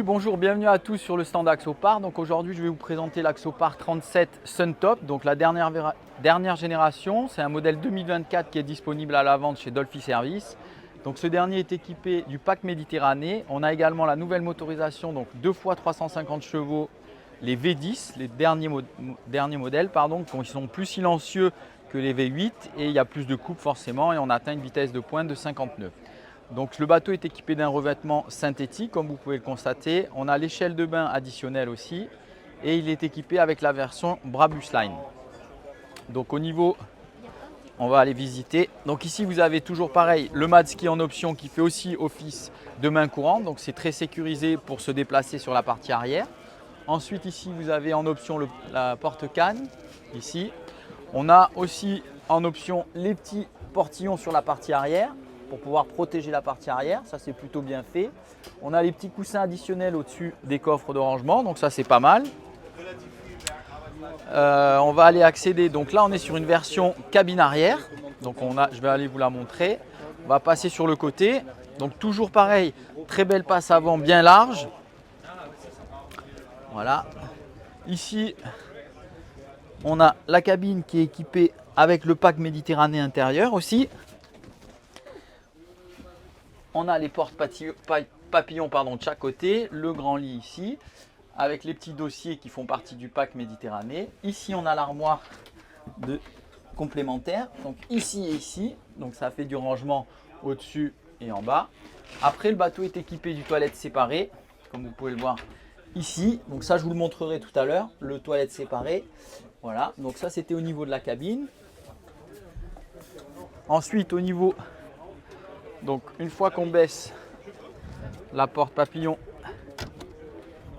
Bonjour, bienvenue à tous sur le stand Axopar. Donc aujourd'hui, je vais vous présenter l'Axopar 37 Suntop, donc la dernière génération. C'est un modèle 2024 qui est disponible à la vente chez Dolphy Service. Donc ce dernier est équipé du pack Méditerranée. On a également la nouvelle motorisation, donc 2 x 350 chevaux, les V10, les derniers modèles, qui sont plus silencieux que les V8 et il y a plus de coupe forcément et on atteint une vitesse de pointe de 59. Donc le bateau est équipé d'un revêtement synthétique comme vous pouvez le constater. On a l'échelle de bain additionnelle aussi et il est équipé avec la version Brabus Line. Donc au niveau, on va aller visiter. Donc ici vous avez toujours pareil le mât de ski en option qui fait aussi office de main courante. Donc c'est très sécurisé pour se déplacer sur la partie arrière. Ensuite ici vous avez en option la porte-canne ici. On a aussi en option les petits portillons sur la partie arrière pour pouvoir protéger la partie arrière, ça c'est plutôt bien fait. On a les petits coussins additionnels au-dessus des coffres de rangement, donc ça c'est pas mal. On va aller accéder, donc là on est sur une version cabine arrière, donc je vais aller vous la montrer. On va passer sur le côté, donc toujours pareil, très belle passe avant bien large. Voilà, ici on a la cabine qui est équipée avec le pack Méditerranée intérieur aussi. On a les portes papillons de chaque côté, le grand lit ici, avec les petits dossiers qui font partie du pack Méditerranée. Ici, on a l'armoire complémentaire, donc ici et ici, donc ça fait du rangement au-dessus et en bas. Après, le bateau est équipé du toilette séparé, comme vous pouvez le voir ici. Donc ça, je vous le montrerai tout à l'heure, le toilette séparé. Voilà, donc ça, c'était au niveau de la cabine. Ensuite, au niveau... Donc une fois qu'on baisse la porte papillon,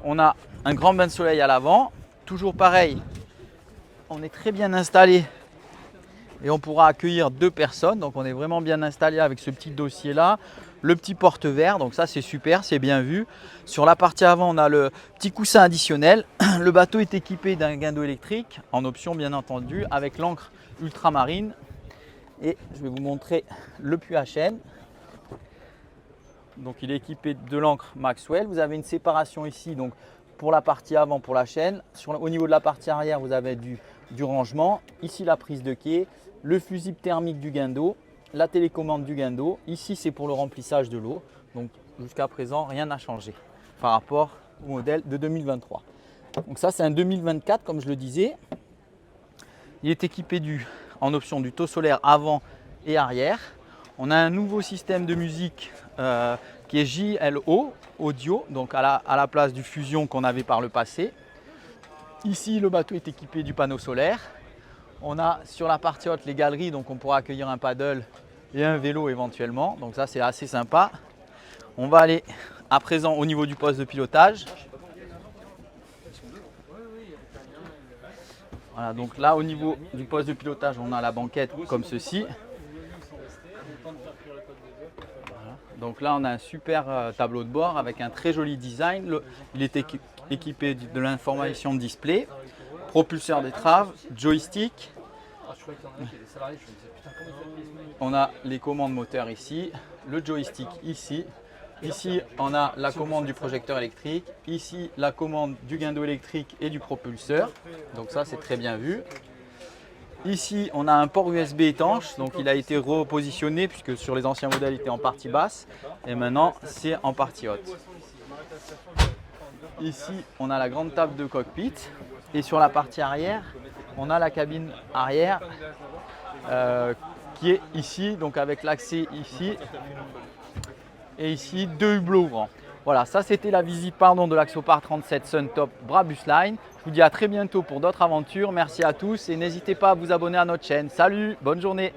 on a un grand bain de soleil à l'avant. Toujours pareil, on est très bien installé et on pourra accueillir 2 personnes. Donc on est vraiment bien installé avec ce petit dossier là. Le petit porte-verre, donc ça c'est super, c'est bien vu. Sur la partie avant, on a le petit coussin additionnel. Le bateau est équipé d'un guindeau électrique, en option bien entendu, avec l'encre ultramarine. Et je vais vous montrer le puits à chaîne. Donc il est équipé de l'encre Maxwell. Vous avez une séparation ici donc pour la partie avant pour la chaîne. Au niveau de la partie arrière, vous avez du rangement. Ici la prise de quai, le fusible thermique du guindeau, la télécommande du guindeau. Ici c'est pour le remplissage de l'eau. Donc jusqu'à présent rien n'a changé par rapport au modèle de 2023. Donc ça c'est un 2024 comme je le disais. Il est équipé en option du taux solaire avant et arrière. On a un nouveau système de musique qui est JLO audio, donc à la place du Fusion qu'on avait par le passé. Ici, le bateau est équipé du panneau solaire. On a sur la partie haute les galeries, donc on pourra accueillir un paddle et un vélo éventuellement. Donc ça, c'est assez sympa. On va aller à présent au niveau du poste de pilotage. Voilà, donc là, au niveau du poste de pilotage, on a la banquette comme ceci. Donc là, on a un super tableau de bord avec un très joli design. Il est équipé de l'information display, propulseur d'étrave, joystick. On a les commandes moteurs ici, le joystick ici. Ici, on a la commande du projecteur électrique. Ici, la commande du guindeau électrique et du propulseur. Donc ça, c'est très bien vu. Ici, on a un port USB étanche, donc il a été repositionné puisque sur les anciens modèles, il était en partie basse et maintenant, c'est en partie haute. Ici, on a la grande table de cockpit et sur la partie arrière, on a la cabine arrière qui est ici, donc avec l'accès ici et ici 2 hublots ouvrants. Voilà, ça c'était la visite de l'Axopar 37 Suntop Brabus Line. Je vous dis à très bientôt pour d'autres aventures. Merci à tous et n'hésitez pas à vous abonner à notre chaîne. Salut, bonne journée.